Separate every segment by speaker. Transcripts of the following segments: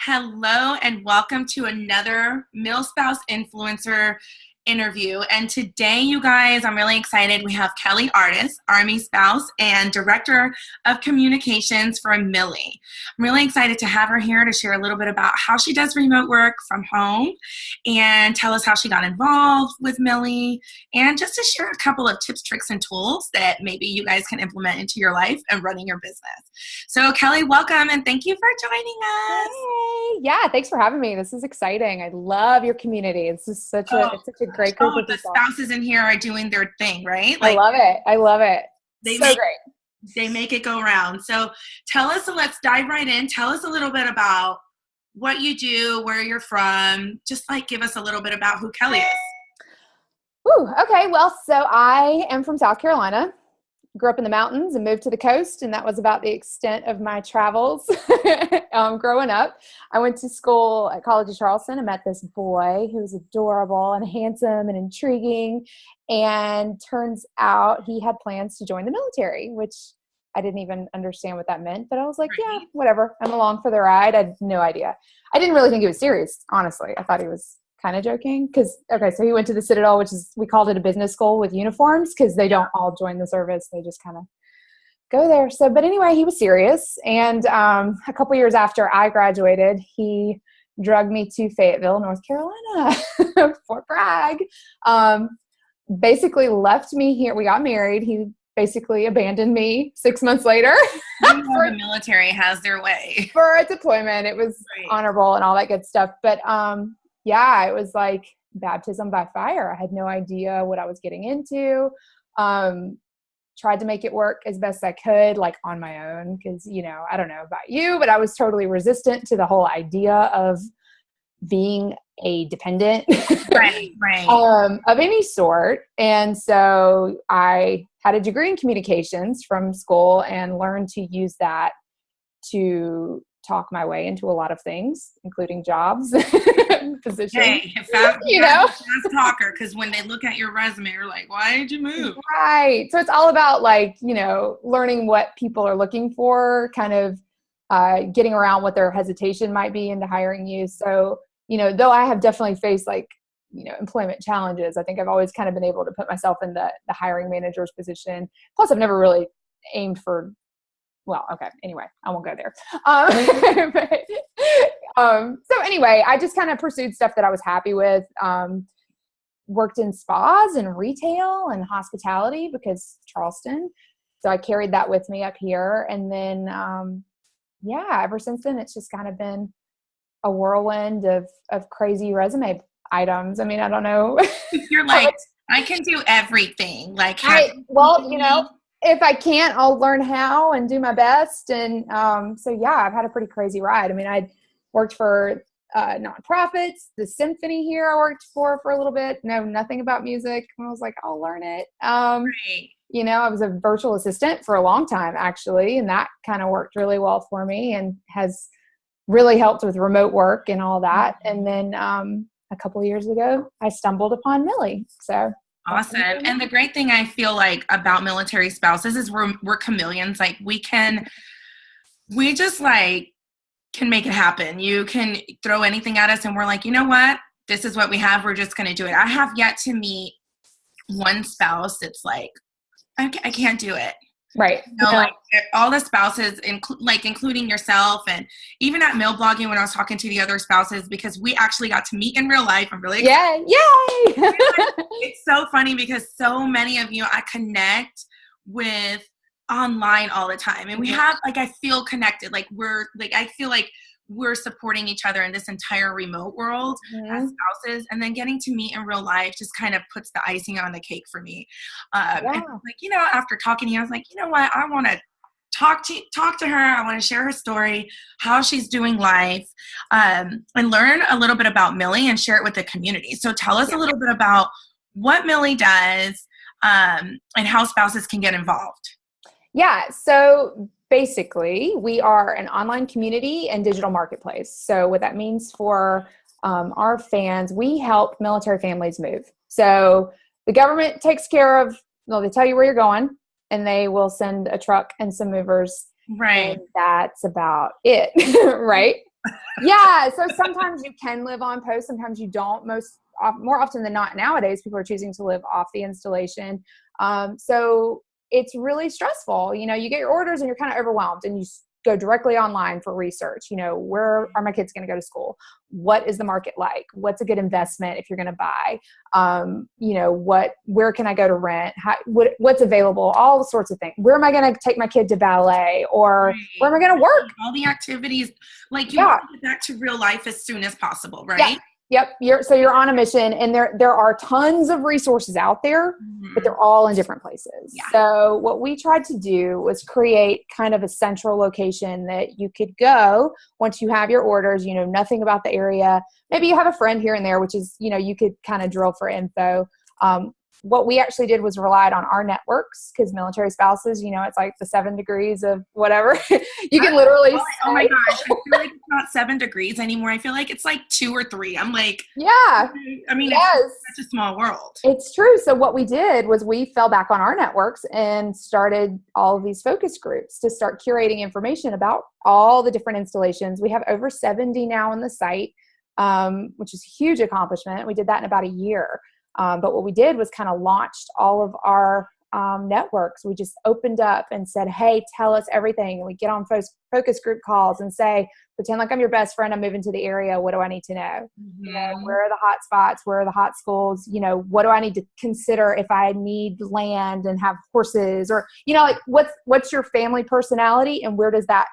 Speaker 1: Hello and welcome to another MilSpouse Influencer interview. And today, you guys, I'm really excited. We have Kellie Artis, Army spouse and Director of Communications for Millie. I'm really excited to have her here to share a little bit about how she does remote work from home and tell us how she got involved with Millie and just to share a couple of tips, tricks, and tools that maybe you guys can implement into your life and running your business. So Kellie, welcome and thank you for joining us.
Speaker 2: Hey, yeah, thanks for having me. This is exciting. I love your community. It's just such a great group of
Speaker 1: the
Speaker 2: people.
Speaker 1: spouses in here are doing their thing, right?
Speaker 2: I love it. I love it. Great.
Speaker 1: They make it go around. So let's dive right in. Tell us a little bit about what you do, where you're from. Just like give us a little bit about who Kellie is.
Speaker 2: Ooh, okay. Well, so I am from South Carolina. Grew up in the mountains and moved to the coast, and that was about the extent of my travels growing up. I went to school at College of Charleston and met this boy who was adorable and handsome and intriguing, and turns out he had plans to join the military, which I didn't even understand what that meant, but I was like, yeah, whatever. I'm along for the ride. I had no idea. I didn't really think he was serious, honestly. I thought he was kind of joking so he went to the Citadel, we called it a business school with uniforms because they don't all join the service. They just kind of go there. So, but anyway, he was serious. And a couple years after I graduated, he drugged me to Fayetteville, North Carolina, Fort Bragg. Basically left me here. We got married. He basically abandoned me 6 months later.
Speaker 1: The military has their way.
Speaker 2: For a deployment. It was honorable and all that good stuff. But, yeah, it was like baptism by fire. I had no idea what I was getting into. Tried to make it work as best I could, like on my own, because, I don't know about you, but I was totally resistant to the whole idea of being a dependent of any sort. And so I had a degree in communications from school and learned to use that to talk my way into a lot of things, including jobs, positions.
Speaker 1: Hey, fast talker, because when they look at your resume, you're like, why did you move?
Speaker 2: Right. So it's all about learning what people are looking for, kind of getting around what their hesitation might be into hiring you. So, though I have definitely faced employment challenges, I think I've always kind of been able to put myself in the hiring manager's position. Plus, I've never really aimed for anyway, I won't go there. So anyway, I just kind of pursued stuff that I was happy with. Worked in spas and retail and hospitality because Charleston. So I carried that with me up here. And then, ever since then, it's just kind of been a whirlwind of crazy resume items. I mean, I don't know.
Speaker 1: You're like, I can do everything.
Speaker 2: If I can't, I'll learn how and do my best. And I've had a pretty crazy ride. I mean, I worked for nonprofits, the symphony here I worked for a little bit. Know nothing about music. I was like, I'll learn it. I was a virtual assistant for a long time, actually, and that kind of worked really well for me and has really helped with remote work and all that. And then a couple of years ago, I stumbled upon Millie. So
Speaker 1: awesome. And the great thing I feel like about military spouses is we're chameleons. Like we just can make it happen. You can throw anything at us and we're like, you know what? This is what we have. We're just going to do it. I have yet to meet one spouse that's like, I can't do it.
Speaker 2: Right.
Speaker 1: Like all the spouses, including yourself, and even at Mill Blogging when I was talking to the other spouses, because we actually got to meet in real life. I'm really excited.
Speaker 2: Yeah. Yay!
Speaker 1: It's so funny because so many of you I connect with online all the time, and we have I feel connected. I feel like we're supporting each other in this entire remote world as spouses, and then getting to meet in real life just kind of puts the icing on the cake for me. And after talking to you, I was like, you know what? I want to talk to her. I want to share her story, how she's doing life, and learn a little bit about Millie and share it with the community. So tell us a little bit about what Millie does and how spouses can get involved.
Speaker 2: Yeah. So basically, we are an online community and digital marketplace. So what that means for our fans, we help military families move. So the government takes care of, they tell you where you're going, and they will send a truck and some movers.
Speaker 1: Right.
Speaker 2: And that's about it. Right. Yeah. So sometimes you can live on post, sometimes you don't. More often than not nowadays, people are choosing to live off the installation. So it's really stressful. You know, you get your orders and you're kind of overwhelmed, and you go directly online for research. You know, where are my kids going to go to school? What is the market like? What's a good investment if you're going to buy? You know, where can I go to rent? What's available? All sorts of things. Where am I going to take my kid to ballet, or
Speaker 1: Right.
Speaker 2: where am I going to work?
Speaker 1: All the activities, like you want to get back to real life as soon as possible, right?
Speaker 2: Yep. You're on a mission, and there are tons of resources out there, but they're all in different places.
Speaker 1: Yeah.
Speaker 2: So what we tried to do was create kind of a central location that you could go once you have your orders, you know, nothing about the area. Maybe you have a friend here and there, which is, you know, you could kind of drill for info. What we actually did was relied on our networks, because military spouses, you know, it's like the 7 degrees of whatever. You can literally
Speaker 1: oh my gosh, I feel like it's not 7 degrees anymore. I feel like it's like 2 or 3. I'm like,
Speaker 2: yeah.
Speaker 1: I mean,
Speaker 2: yes.
Speaker 1: It's such a small world.
Speaker 2: It's true. So what we did was we fell back on our networks and started all of these focus groups to start curating information about all the different installations. We have over 70 now on the site, which is a huge accomplishment. We did that in about a year. But what we did was kind of launched all of our networks. We just opened up and said, hey, tell us everything. And we get on focus group calls and say, pretend like I'm your best friend. I'm moving to the area. What do I need to know? You know, where are the hot spots? Where are the hot schools? You know, what do I need to consider if I need land and have horses? Or, you know, like what's your family personality, and where does that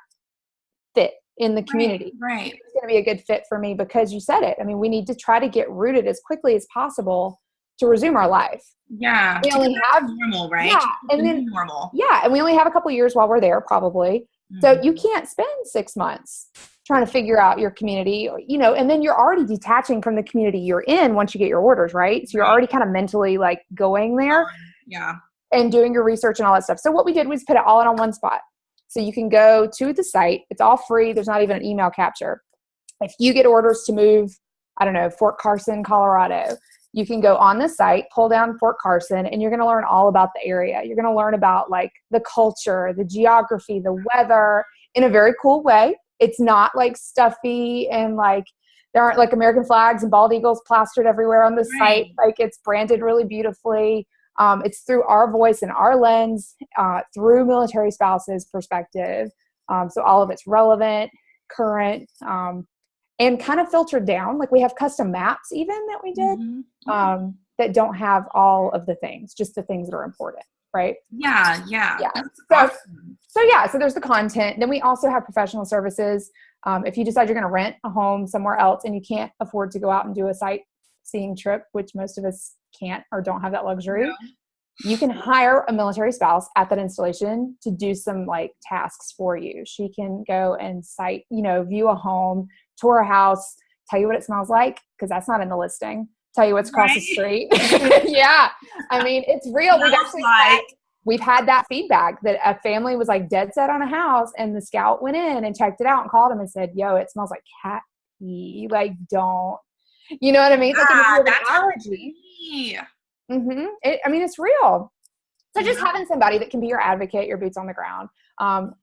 Speaker 2: fit in the community?
Speaker 1: Right.
Speaker 2: It's going to be a good fit for me, because you said it. I mean, we need to try to get rooted as quickly as possible to resume our life.
Speaker 1: Yeah.
Speaker 2: We only have
Speaker 1: normal, right?
Speaker 2: Yeah. And then
Speaker 1: normal.
Speaker 2: Yeah. And we only have a couple years while we're there, probably. So you can't spend 6 months trying to figure out your community, you know, and then you're already detaching from the community you're in once you get your orders, right? So you're already kind of mentally like going there.
Speaker 1: Yeah.
Speaker 2: And doing your research and all that stuff. So what we did was put it all in on one spot. So you can go to the site. It's all free. There's not even an email capture. If you get orders to move, I don't know, Fort Carson, Colorado, you can go on the site, pull down Fort Carson, and you're going to learn all about the area. You're going to learn about like the culture, the geography, the weather in a very cool way. It's not like stuffy and like there aren't like American flags and bald eagles plastered everywhere on the site. Like it's branded really beautifully. It's through our voice and our lens, through military spouses' perspective. So all of it's relevant, current, and kind of filtered down. Like we have custom maps even that we did that don't have all of the things, just the things that are important, right? Yeah. So there's the content. Then we also have professional services. If you decide you're going to rent a home somewhere else and you can't afford to go out and do a sightseeing trip, which most of us can't or don't have that luxury, you can hire a military spouse at that installation to do some like tasks for you. She can go and view a home, tour a house, tell you what it smells like, because that's not in the listing. Tell you what's across the street. Yeah. I mean, it's real. We've had that feedback that a family was like dead set on a house, and the scout went in and checked it out and called him and said, yo, it smells like cat pee. Like, don't, you know what I mean? It's like if you have an allergy. It's real. So just having somebody that can be your advocate, your boots on the ground.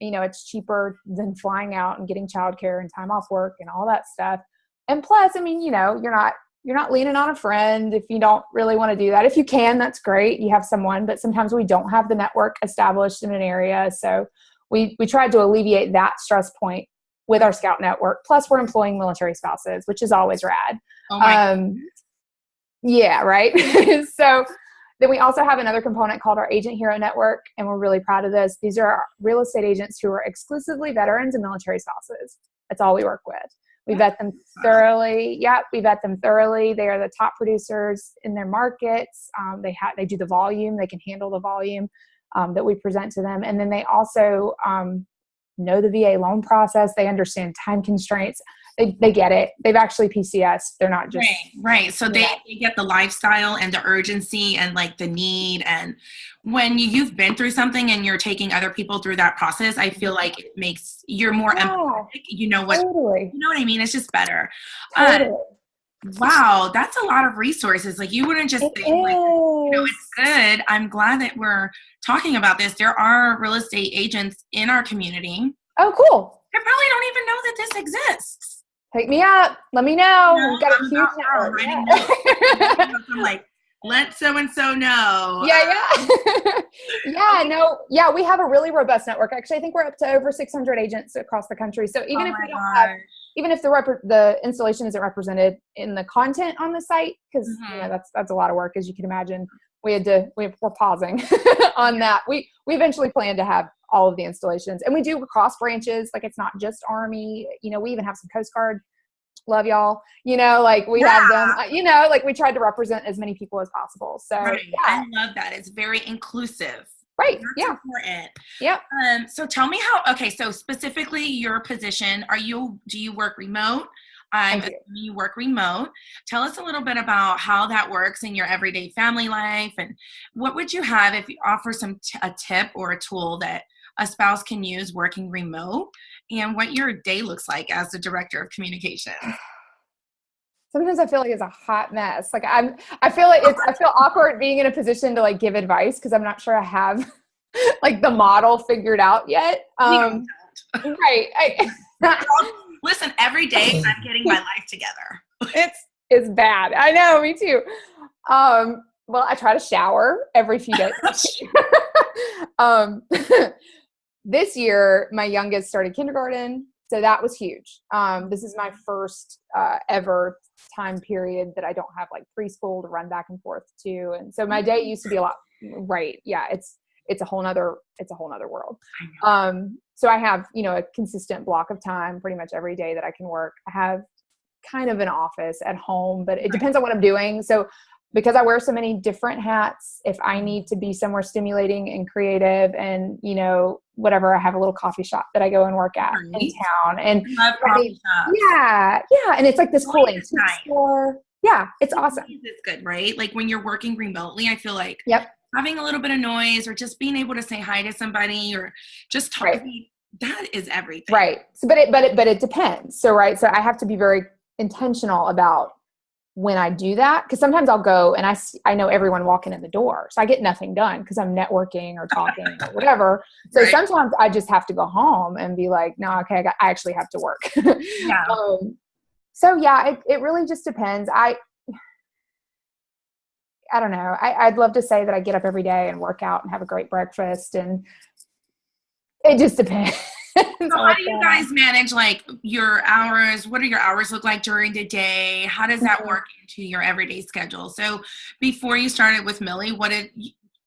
Speaker 2: It's cheaper than flying out and getting childcare and time off work and all that stuff. And plus, you're not leaning on a friend if you don't really want to do that. If you can, that's great. You have someone, but sometimes we don't have the network established in an area. So we tried to alleviate that stress point with our Scout network. Plus we're employing military spouses, which is always rad.
Speaker 1: Oh my
Speaker 2: yeah, right. So then we also have another component called our Agent Hero Network, and we're really proud of this. These are real estate agents who are exclusively veterans and military spouses. That's all we work with. We vet them thoroughly. Yeah, we vet them thoroughly. They are the top producers in their markets. They do the volume. They can handle the volume that we present to them. And then they also know the VA loan process. They understand time constraints. They get it. They've actually PCS. They're not just
Speaker 1: right. So they get the lifestyle and the urgency and like the need. And when you've been through something and you're taking other people through that process, I feel like it makes you're more empathetic. You know what?
Speaker 2: Totally.
Speaker 1: You know what I mean? It's just better.
Speaker 2: Totally.
Speaker 1: Wow, that's a lot of resources. Like you wouldn't just think like, it's good. I'm glad that we're talking about this. There are real estate agents in our community.
Speaker 2: Oh, cool.
Speaker 1: I probably don't even know that this exists.
Speaker 2: Pick me up. Let me know.
Speaker 1: No,
Speaker 2: We've got a
Speaker 1: I'm
Speaker 2: huge
Speaker 1: about
Speaker 2: network.
Speaker 1: writing
Speaker 2: Yeah.
Speaker 1: notes. I'm like, let so-and-so know.
Speaker 2: Yeah. Yeah,
Speaker 1: Okay.
Speaker 2: no. Yeah, we have a really robust network. Actually, I think we're up to over 600 agents across the country. So even
Speaker 1: Oh
Speaker 2: if
Speaker 1: my
Speaker 2: we don't have,
Speaker 1: gosh.
Speaker 2: even if the installation isn't represented in the content on the site, because that's a lot of work, as you can imagine. We're pausing on that. We eventually plan to have all of the installations, and we do cross branches. Like, it's not just Army. We even have some Coast Guard. Love y'all. Like, we have them. Like, we tried to represent as many people as possible. So
Speaker 1: Right.
Speaker 2: yeah,
Speaker 1: I love that. It's very inclusive.
Speaker 2: right.
Speaker 1: That's
Speaker 2: Yeah.
Speaker 1: important.
Speaker 2: Yep.
Speaker 1: So tell me okay, so specifically your position, do you work remote? I'm assuming you work remote. Tell us a little bit about how that works in your everyday family life, and what would you have if you offer a tip or a tool that a spouse can use working remote, and what your day looks like as the director of communications.
Speaker 2: Sometimes I feel like it's a hot mess. Like, I feel awkward being in a position to like give advice, because I'm not sure I have like the model figured out yet.
Speaker 1: We don't.
Speaker 2: Right.
Speaker 1: Listen, every day I'm getting my life together.
Speaker 2: It's bad. I know, me too. Well, I try to shower every few days. This year, my youngest started kindergarten, so that was huge. This is my first ever time period that I don't have like preschool to run back and forth to, and so my day used to be a lot. Right? Yeah, it's a whole nother world. So I have a consistent block of time pretty much every day that I can work. I have kind of an office at home, but it depends on what I'm doing. So because I wear so many different hats, if I need to be somewhere stimulating and creative and, whatever, I have a little coffee shop that I go and work at in town. And
Speaker 1: I love coffee shops.
Speaker 2: Yeah. And it's like this cool antique store. Yeah, it's awesome.
Speaker 1: It's good, right? Like when you're working remotely, I feel like
Speaker 2: yep.
Speaker 1: having a little bit of noise or just being able to say hi to somebody or just talk, that is everything.
Speaker 2: Right. So, but it depends. So, right. So I have to be very intentional about when I do that, because sometimes I'll go and I know everyone walking in the door, so I get nothing done because I'm networking or talking or whatever. So sometimes I just have to go home and be like, no, okay, I actually have to work.
Speaker 1: Yeah.
Speaker 2: So yeah, it really just depends. I don't know. I'd love to say that I get up every day and work out and have a great breakfast, and it just depends.
Speaker 1: So how do you guys manage like your hours? What do your hours look like during the day? How does that work into your everyday schedule? So before you started with Millie,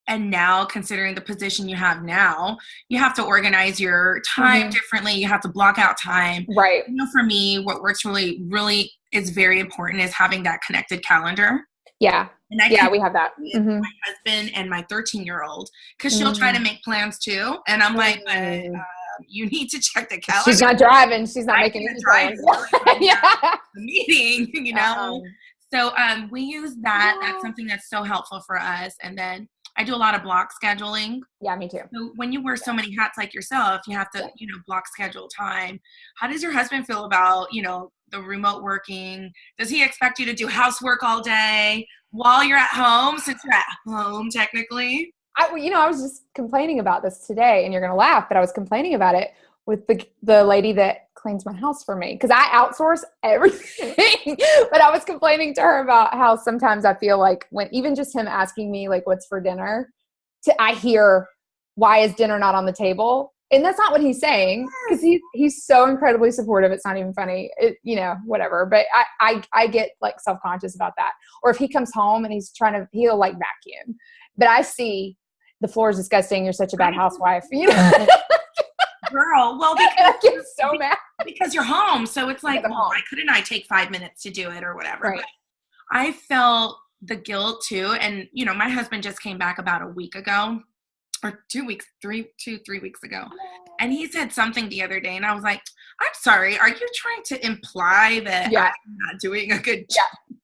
Speaker 1: and now considering the position you have now, you have to organize your time differently. You have to block out time.
Speaker 2: Right.
Speaker 1: For me, what works really, really is very important is having that connected calendar.
Speaker 2: Yeah. And we have that.
Speaker 1: With my husband and my 13-year-old, because she'll try to make plans too. And I'm like, you need to check the calendar.
Speaker 2: She's not driving. She's not making any plans.
Speaker 1: The meeting, So we use that. That's something that's so helpful for us. And then I do a lot of block scheduling.
Speaker 2: Yeah, me too.
Speaker 1: So when you wear so many hats like yourself, you have to, block schedule time. How does your husband feel about, the remote working? Does he expect you to do housework all day while you're at home, since you're at home technically?
Speaker 2: I was just complaining about this today, and you're going to laugh, but I was complaining about it with the lady that cleans my house for me, because I outsource everything. But I was complaining to her about how sometimes I feel like when even just him asking me like what's for dinner, I hear, why is dinner not on the table? And that's not what he's saying, because he's so incredibly supportive. It's not even funny, whatever. But I get like self-conscious about that. Or if he comes home and he'll like vacuum, but I see the floor is disgusting. You're such a bad housewife.
Speaker 1: Girl, well,
Speaker 2: because I get so mad
Speaker 1: because you're home. So it's like, why couldn't I take 5 minets to do it or whatever?
Speaker 2: Right.
Speaker 1: But I felt the guilt too. And, my husband just came back about a week ago or 3 weeks ago. And he said something the other day and I was like, I'm sorry. Are you trying to imply that I'm not doing a good job?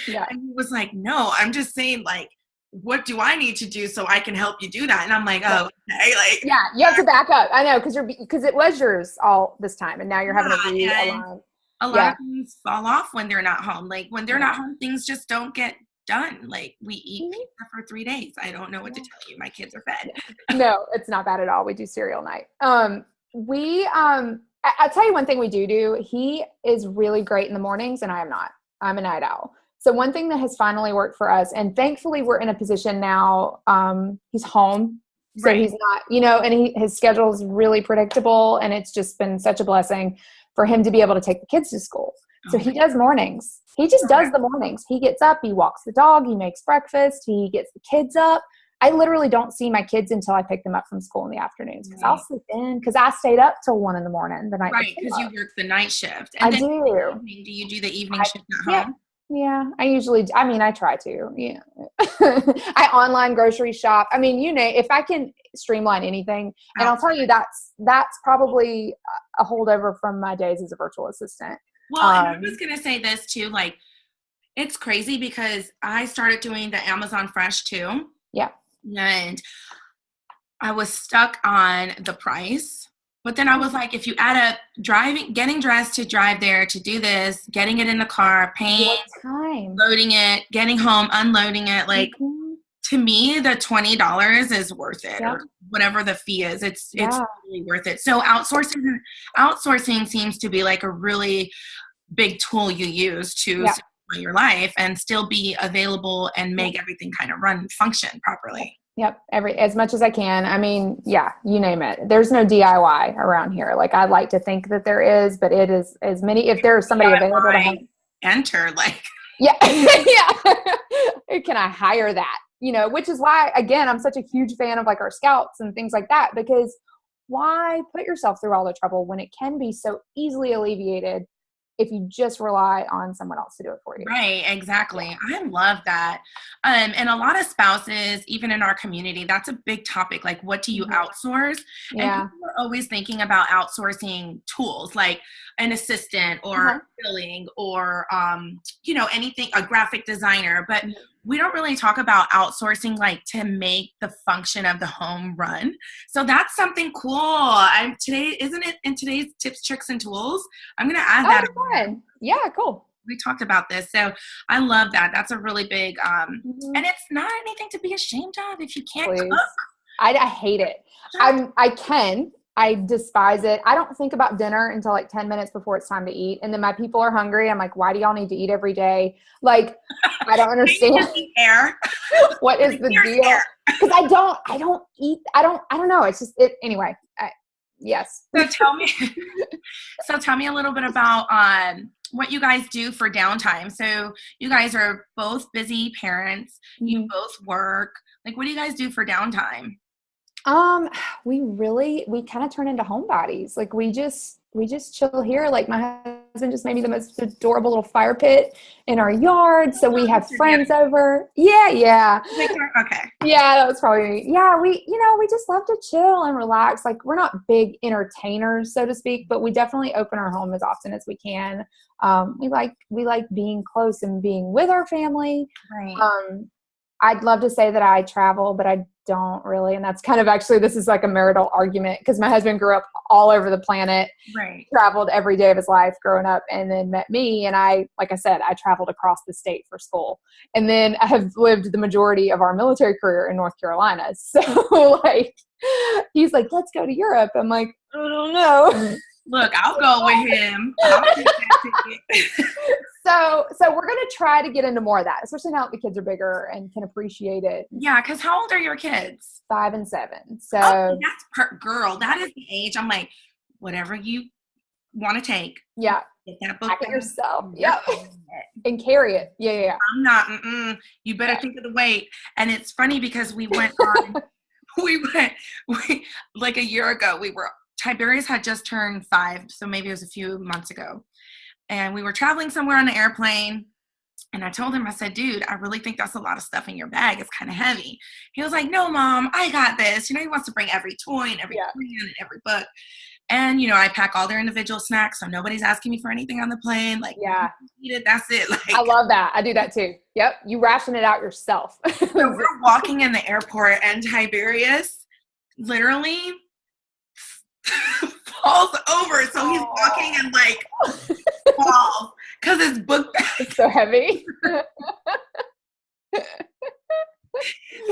Speaker 2: Yeah.
Speaker 1: And he was like, no, I'm just saying like, what do I need to do so I can help you do that? And I'm like, oh, okay. Like,
Speaker 2: yeah, you have to back up. I know, because it was yours all this time, and now you're having to realign.
Speaker 1: A lot of things fall off when they're not home. Like when they're not home, things just don't get done. Like we eat pizza for 3 days. I don't know what to tell you. My kids are fed.
Speaker 2: No, it's not bad at all. We do cereal night. I'll tell you one thing we do. He is really great in the mornings, and I am not. I'm a night owl. So one thing that has finally worked for us, and thankfully we're in a position now, he's home. So
Speaker 1: Right.
Speaker 2: he's not, and his schedule is really predictable, and it's just been such a blessing for him to be able to take the kids to school. So he does mornings. He just does the mornings. He gets up, he walks the dog, he makes breakfast, he gets the kids up. I literally don't see my kids until I pick them up from school in the afternoons, because I'll sleep in, because I stayed up till 1 a.m. the night
Speaker 1: Right, because you work the night shift. And
Speaker 2: I
Speaker 1: then
Speaker 2: do.
Speaker 1: Do you do the evening shift at home?
Speaker 2: Yeah, I try to. Yeah. I online grocery shop. I mean, if I can streamline anything, and I'll tell you that's probably a holdover from my days as a virtual assistant.
Speaker 1: Well, and I was going to say this too, like, it's crazy because I started doing the Amazon Fresh too.
Speaker 2: Yeah.
Speaker 1: And I was stuck on the price. But then I was like, if you add up getting dressed to drive there to do this, getting it in the car, paying, loading it, getting home, unloading it, like, to me, the $20 is worth it, or whatever the fee is. It's really worth it. So outsourcing seems to be like a really big tool you use to simplify your life and still be available and make everything kind of function properly.
Speaker 2: Yep. As much as I can. I mean, you name it. There's no DIY around here. Like, I'd like to think that there is, but it is as many, if there's somebody available to help.
Speaker 1: Enter, like.
Speaker 2: Yeah. Can I hire that? Which is why, again, I'm such a huge fan of like our scouts and things like that, because why put yourself through all the trouble when it can be so easily alleviated if you just rely on someone else to do it for you.
Speaker 1: Right, exactly. I love that. And a lot of spouses, even in our community, that's a big topic. Like, what do you outsource?
Speaker 2: Yeah.
Speaker 1: And people are always thinking about outsourcing tools like an assistant or billing or, anything, a graphic designer. But we don't really talk about outsourcing, like, to make the function of the home run. So that's something cool. Isn't it in today's tips, tricks, and tools? I'm going to add that.
Speaker 2: Fun. Yeah, cool.
Speaker 1: We talked about this. So I love that. That's a really big, and it's not anything to be ashamed of if you can't cook.
Speaker 2: I hate it. I despise it. I don't think about dinner until like 10 minutes before it's time to eat. And then my people are hungry. I'm like, why do y'all need to eat every day? Like, I don't understand. What is the deal? Because I don't eat. I don't know. It's just it. Anyway, yes.
Speaker 1: So tell me a little bit about, what you guys do for downtime. So you guys are both busy parents. You both work. Like, what do you guys do for downtime?
Speaker 2: We kind of turn into homebodies. Like, we just chill here. Like, my husband just made me the most adorable little fire pit in our yard. So we have friends over. Yeah.
Speaker 1: Okay.
Speaker 2: Yeah, that was probably, we just love to chill and relax. Like, we're not big entertainers, so to speak, but we definitely open our home as often as we can. We like being close and being with our family.
Speaker 1: Right.
Speaker 2: I'd love to say that I travel, but I don't really. And that's kind of actually, this is like a marital argument, because my husband grew up all over the planet, traveled every day of his life growing up, and then met me. And like I said, I traveled across the state for school. And then I have lived the majority of our military career in North Carolina. So like, he's like, let's go to Europe. I'm like, I don't know.
Speaker 1: Look, I'll go with him.
Speaker 2: So we're going to try to get into more of that, especially now that the kids are bigger and can appreciate it.
Speaker 1: Yeah, because how old are your kids?
Speaker 2: 5 and 7. So
Speaker 1: that's girl. That is the age. I'm like, whatever you want to take.
Speaker 2: Yeah.
Speaker 1: Get that book.
Speaker 2: Pack it yourself. Yeah. And carry it. Yeah.
Speaker 1: I'm not. You better think of the weight. And it's funny because we went on. Like a year ago. Tiberius had just turned 5, so maybe it was a few months ago. And we were traveling somewhere on the airplane. And I told him, I said, dude, I really think that's a lot of stuff in your bag. It's kind of heavy. He was like, no, Mom, I got this. He wants to bring every toy and every plan and every book. And, I pack all their individual snacks, so nobody's asking me for anything on the plane. Like, eat it, that's it. Like,
Speaker 2: I love that. I do that too. Yep. You ration it out yourself.
Speaker 1: So we're walking in the airport, and Tiberius literally falls over. So he's walking and like falls because his book bag
Speaker 2: is so heavy.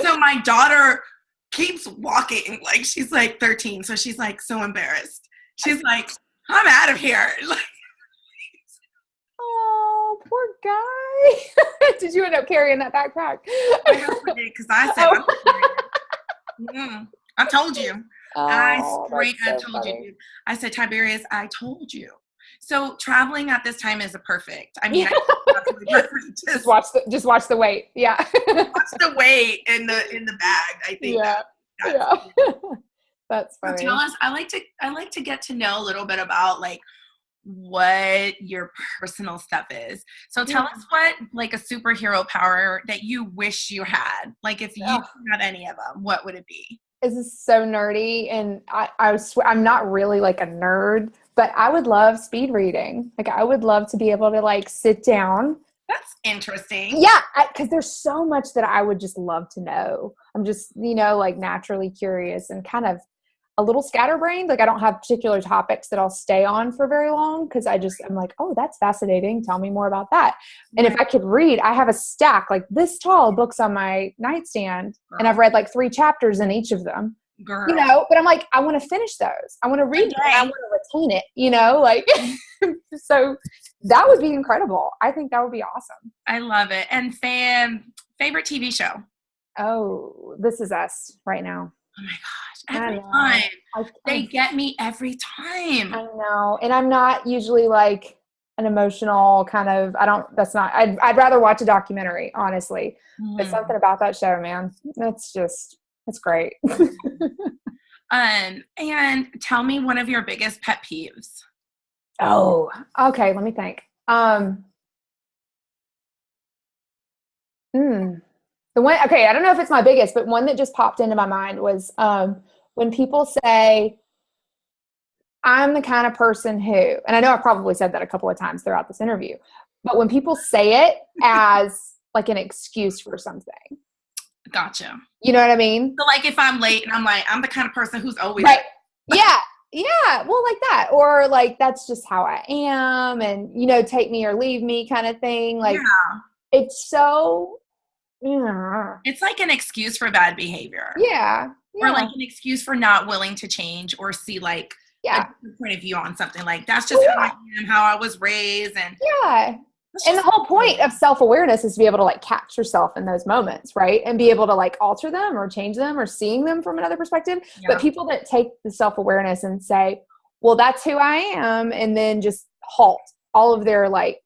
Speaker 1: So my daughter keeps walking, like she's like 13, so she's like so embarrassed. She's like, I'm out of here.
Speaker 2: Oh, poor guy. Did you end up carrying that backpack?
Speaker 1: I hope I did, because I said, I told you. I told you, dude. I said, Tiberius, I told you. So traveling at this time is perfect. I mean, perfect.
Speaker 2: Just watch the weight. Yeah.
Speaker 1: Watch the weight in the bag. I think.
Speaker 2: Yeah. That's funny.
Speaker 1: So tell us. I like to get to know a little bit about like what your personal stuff is. So tell us what like a superhero power that you wish you had. Like if you had any of them, what would it be?
Speaker 2: This is so nerdy, and I'm not really like a nerd, but I would love speed reading. Like I would love to be able to like sit down.
Speaker 1: That's interesting.
Speaker 2: Yeah, because there's so much that I would just love to know. I'm just, like naturally curious and kind of a little scatterbrained. Like I don't have particular topics that I'll stay on for very long because I'm like, oh, that's fascinating. Tell me more about that. And if I could read, I have a stack like this tall books on my nightstand, and I've read like 3 chapters in each of them.
Speaker 1: Girl.
Speaker 2: But I'm like, I want to finish those. I want to read it. I want to retain it, like, so that would be incredible. I think that would be awesome.
Speaker 1: I love it. And favorite TV show?
Speaker 2: Oh, This Is Us right now.
Speaker 1: Oh my gosh. Every time. They get me every time.
Speaker 2: I know. And I'm not usually like an emotional kind of, I'd rather watch a documentary, honestly. But something about that show, man, it's great.
Speaker 1: And tell me one of your biggest pet peeves.
Speaker 2: Oh, okay. Let me think. The one, okay, I don't know if it's my biggest, but one that just popped into my mind was when people say, I'm the kind of person who, and I know I probably said that a couple of times throughout this interview, but when people say it as like an excuse for something.
Speaker 1: Gotcha.
Speaker 2: You know what I mean?
Speaker 1: So like if I'm late and I'm like, I'm the kind of person who's always
Speaker 2: right. Yeah. Yeah. Well, like that. Or like, that's just how I am. And, take me or leave me kind of thing. Like it's so,
Speaker 1: it's like an excuse for bad behavior.
Speaker 2: Yeah.
Speaker 1: Or like an excuse for not willing to change or see like a point of view on something. Like that's just how I am, how I was raised. And
Speaker 2: and the whole point of self-awareness is to be able to like catch yourself in those moments, right? And be able to like alter them or change them or seeing them from another perspective. Yeah. But people that take the self-awareness and say, well, that's who I am, and then just halt all of their like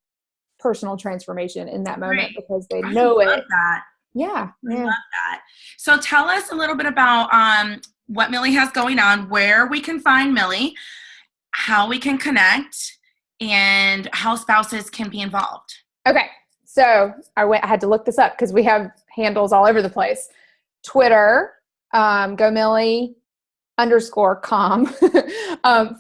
Speaker 2: personal transformation in that moment because they know it.
Speaker 1: That.
Speaker 2: Yeah.
Speaker 1: I love that. So tell us a little bit about what Millie has going on, where we can find Millie, how we can connect, and how spouses can be involved.
Speaker 2: Okay. So I had to look this up because we have handles all over the place. Twitter, GoMillie _com.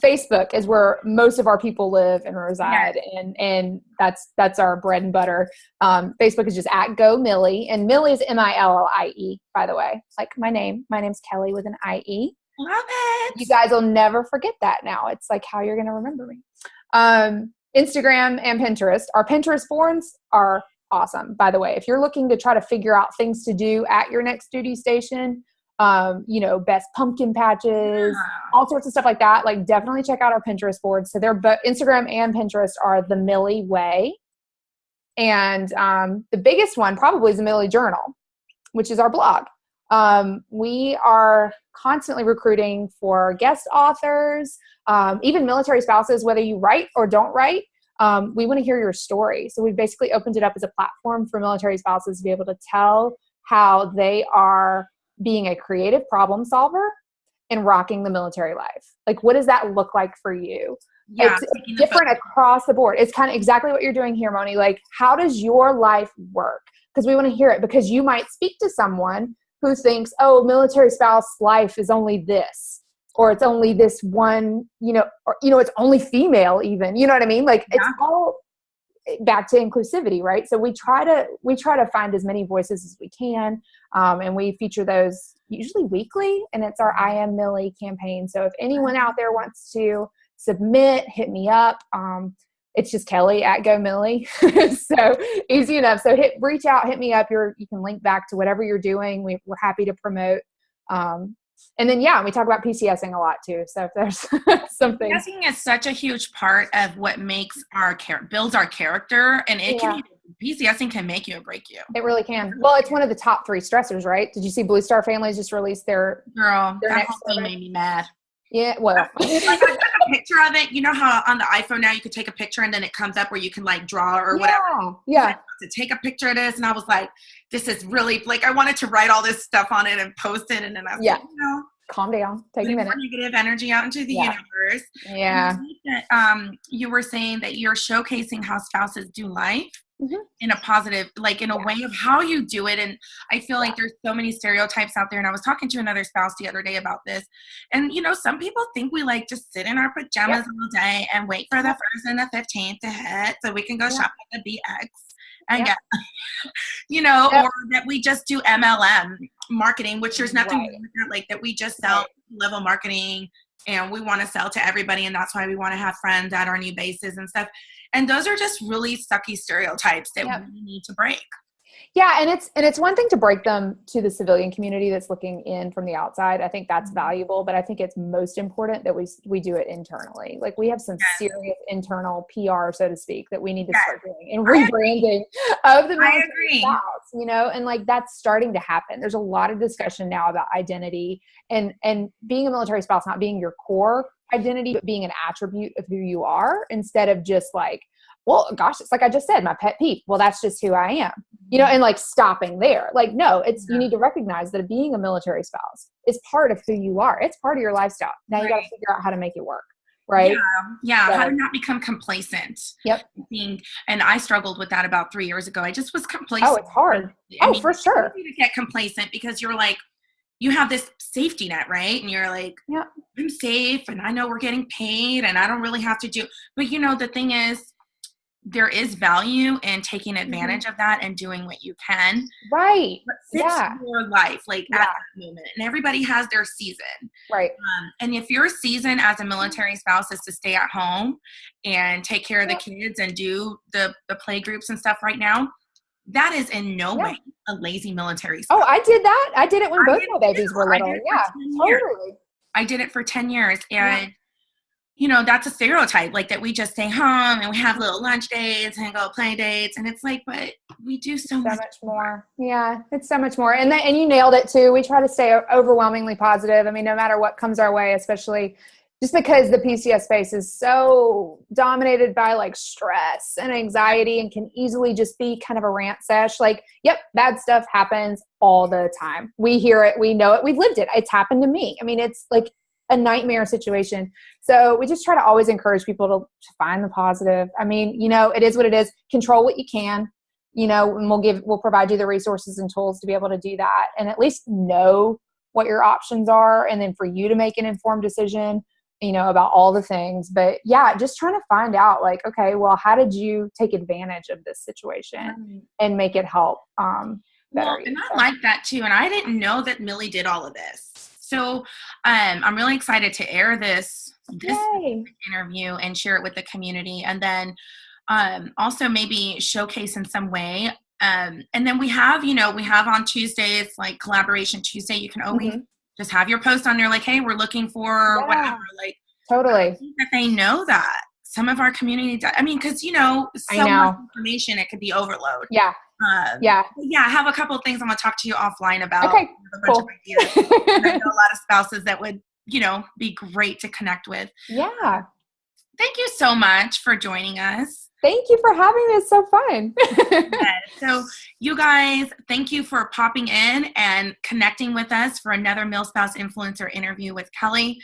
Speaker 2: Facebook is where most of our people live and reside. Yeah. And that's our bread and butter. Facebook is just at GoMillie, and Millie is MILLIE, by the way. Like my name. My name's Kellie with an IE.
Speaker 1: Love it.
Speaker 2: You guys will never forget that now. It's like how you're going to remember me. Instagram and Pinterest. Our Pinterest boards are awesome, by the way. If you're looking to try to figure out things to do at your next duty station, best pumpkin patches, all sorts of stuff like that, like definitely check out our Pinterest boards. So they're both Instagram and Pinterest are the Millie Way. And the biggest one probably is the Millie Journal, which is our blog. We are constantly recruiting for guest authors, even military spouses, whether you write or don't write. We want to hear your story. So we've basically opened it up as a platform for military spouses to be able to tell how they are being a creative problem solver and rocking the military life. Like, what does that look like for you?
Speaker 1: Yeah,
Speaker 2: it's different across the board. It's kind of exactly what you're doing here, Moni. Like, how does your life work? Because we want to hear it, because you might speak to someone who thinks, oh, military spouse life is only this, or it's only this one, or, it's only female even, you know what I mean? Like it's all back to inclusivity, right? So we try to find as many voices as we can. And we feature those usually weekly, and it's our I Am Millie campaign. So if anyone out there wants to submit, hit me up. It's just Kellie at GoMillie. So easy enough. So reach out, hit me up. You can link back to whatever you're doing. We're happy to promote. And then, yeah, we talk about PCSing a lot too. So if there's something.
Speaker 1: PCSing is such a huge part of what makes builds our character, and PCSing can make you or break you.
Speaker 2: It really can. Well, it's one of the top 3 stressors, right? Did you see Blue Star Families just released their
Speaker 1: that whole thing made me mad.
Speaker 2: Yeah, well.
Speaker 1: Like I took a picture of it. You know how on the iPhone now you could take a picture and then it comes up where you can like draw or whatever.
Speaker 2: Yeah.
Speaker 1: To take a picture of this, and I was like, this is really, like, I wanted to write all this stuff on it and post it, and then I was like,
Speaker 2: calm down, take a minute.
Speaker 1: Negative energy out into the universe.
Speaker 2: Yeah.
Speaker 1: That, you were saying that you're showcasing how spouses do life. In a positive, like in a way of how you do it. And I feel like there's so many stereotypes out there. And I was talking to another spouse the other day about this. And, some people think we like just sit in our pajamas all day and wait for the 1st and the 15th to hit so we can go shop at the BX and get, or that we just do MLM marketing, which there's nothing wrong with that, like that we just sell level marketing and we want to sell to everybody. And that's why we want to have friends at our new bases and stuff. And those are just really sucky stereotypes that we need to break.
Speaker 2: Yeah. And it's one thing to break them to the civilian community that's looking in from the outside. I think that's valuable, but I think it's most important that we do it internally. Like we have some serious internal PR, so to speak, that we need to start doing and rebranding of the military spouse, and like that's starting to happen. There's a lot of discussion now about identity and being a military spouse, not being your core identity, but being an attribute of who you are instead of just like, well, gosh, it's like I just said, my pet peeve. Well, that's just who I am, and like stopping there. Like, no, you need to recognize that being a military spouse is part of who you are. It's part of your lifestyle. Now you got to figure out how to make it work. Right.
Speaker 1: Yeah. So, how to not become complacent.
Speaker 2: Yep.
Speaker 1: And I struggled with that about 3 years ago. I just was complacent.
Speaker 2: Oh, it's hard. For sure.
Speaker 1: It's easy to get complacent because you're like, you have this safety net, right? And you're like, I'm safe and I know we're getting paid and I don't really have to do, but the thing is, there is value in taking advantage of that and doing what you can.
Speaker 2: Right.
Speaker 1: But fix your life, like at that moment. And everybody has their season.
Speaker 2: Right.
Speaker 1: And if your season as a military spouse is to stay at home and take care of the kids and do the play groups and stuff right now, that is in no way a lazy military spouse.
Speaker 2: Oh, I did that. I did it when both my babies were little. Yeah, totally.
Speaker 1: I did it for 10 years. And that's a stereotype, like that we just stay home and we have little lunch dates and go play dates. And it's like, but we do so much
Speaker 2: more. Yeah, it's so much more. And you nailed it too. We try to stay overwhelmingly positive. I mean, no matter what comes our way, especially just because the PCS space is so dominated by like stress and anxiety and can easily just be kind of a rant sesh. Like, yep, bad stuff happens all the time. We hear it. We know it. We've lived it. It's happened to me. I mean, it's like a nightmare situation. So we just try to always encourage people to find the positive. I mean, it is what it is. Control what you can, and we'll provide you the resources and tools to be able to do that and at least know what your options are. And then for you to make an informed decision, about all the things. But yeah, just trying to find out like, okay, well, how did you take advantage of this situation and make it help better?
Speaker 1: Well, and I like that too. And I didn't know that Millie did all of this. So I'm really excited to air this interview and share it with the community. And then also maybe showcase in some way. And then we have on Tuesdays, like Collaboration Tuesday, you can always just have your post on there like, hey, we're looking for whatever. Like,
Speaker 2: totally.
Speaker 1: That they know that some of our community, because, so much information, it could be overload.
Speaker 2: Yeah.
Speaker 1: I have a couple of things I'm going to talk to you offline about.
Speaker 2: Okay,
Speaker 1: cool. Of ideas. I know a lot of spouses that would, be great to connect with.
Speaker 2: Yeah.
Speaker 1: Thank you so much for joining us.
Speaker 2: Thank you for having me. It's so fun.
Speaker 1: So you guys, thank you for popping in and connecting with us for another MilSpouse Influencer interview with Kellie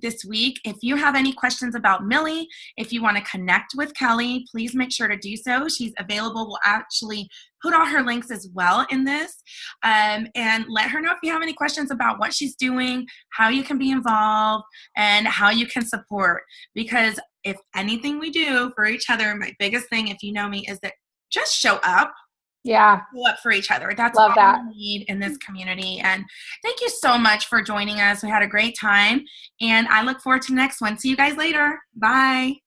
Speaker 1: this week. If you have any questions about Millie, if you want to connect with Kellie, please make sure to do so. She's available. We'll actually put all her links as well in this, and let her know if you have any questions about what she's doing, how you can be involved, and how you can support. Because if anything we do for each other, my biggest thing, if you know me, is that just show up.
Speaker 2: Yeah.
Speaker 1: Show up for each other. That's
Speaker 2: Love
Speaker 1: all we need in this community. And thank you so much for joining us. We had a great time, and I look forward to the next one. See you guys later. Bye.